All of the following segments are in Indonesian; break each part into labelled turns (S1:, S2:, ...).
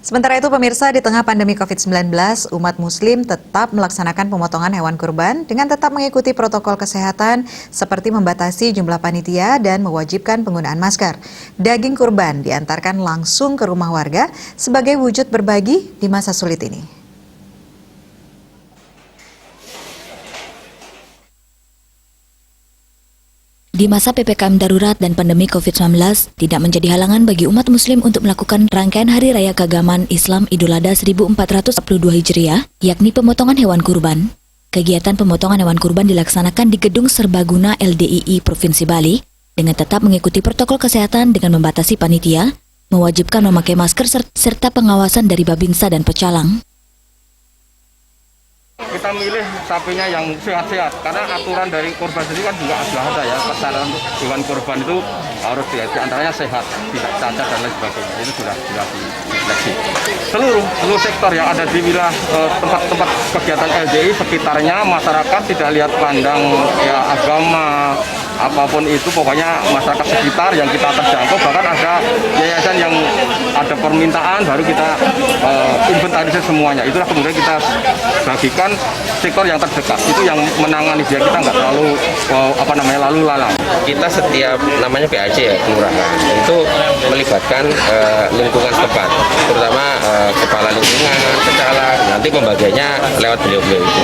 S1: Sementara itu pemirsa, di tengah pandemi COVID-19, umat muslim tetap melaksanakan pemotongan hewan kurban dengan tetap mengikuti protokol kesehatan seperti membatasi jumlah panitia dan mewajibkan penggunaan masker. Daging kurban diantarkan langsung ke rumah warga sebagai wujud berbagi di masa sulit ini.
S2: Di masa PPKM darurat dan pandemi COVID-19, tidak menjadi halangan bagi umat muslim untuk melakukan rangkaian Hari Raya Keagamaan Islam Idul Adha 1442 Hijriah, yakni pemotongan hewan kurban. Kegiatan pemotongan hewan kurban dilaksanakan di Gedung Serbaguna LDII Provinsi Bali, dengan tetap mengikuti protokol kesehatan dengan membatasi panitia, mewajibkan memakai masker serta pengawasan dari Babinsa dan Pecalang.
S3: Kita milih sapinya yang sehat-sehat karena aturan dari kurban sendiri kan juga sudah ada ya, pesanan untuk hewan kurban itu harus diantaranya sehat, tidak cacat dan lain sebagainya. Itu sudah diseleksi. Seluruh sektor yang ada di wilayah tempat-tempat kegiatan LDI sekitarnya, masyarakat tidak lihat pandang ya agama apapun itu, pokoknya masyarakat sekitar yang kita terjangkau, bahkan ada yayasan yang ada permintaan baru kita inventarisir semuanya. Itulah kemudian kita bagikan sektor yang terdekat, itu yang menangani dia, kita nggak terlalu lalu lalang.
S4: Kita setiap namanya PAC ya, kelurahan, itu melibatkan lingkungan setempat, terutama kepala lingkungan, pecalang, nanti pembagiannya lewat beliau-beliau itu.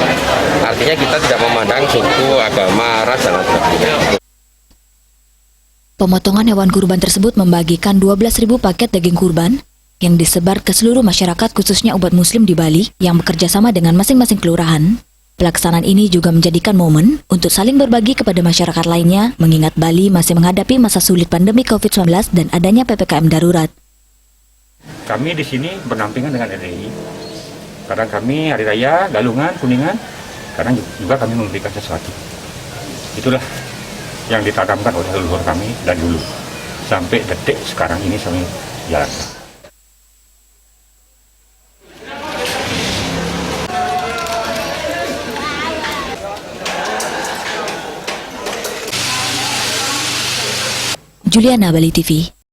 S4: Artinya kita tidak memandang suku, agama, ras, dan sebagainya.
S2: Pemotongan hewan kurban tersebut membagikan 12.000 paket daging kurban yang disebar ke seluruh masyarakat, khususnya umat muslim di Bali yang bekerja sama dengan masing-masing kelurahan. Pelaksanaan ini juga menjadikan momen untuk saling berbagi kepada masyarakat lainnya, mengingat Bali masih menghadapi masa sulit pandemi COVID-19 dan adanya PPKM darurat.
S5: Kami di sini berdampingan dengan LDI. Kadang kami hari raya, Galungan, Kuningan, kadang juga kami memberikan sesuatu. Itulah yang ditanamkan oleh leluhur kami dan dulu sampai detik sekarang ini kami jalankan.
S2: Juliana, Bali TV.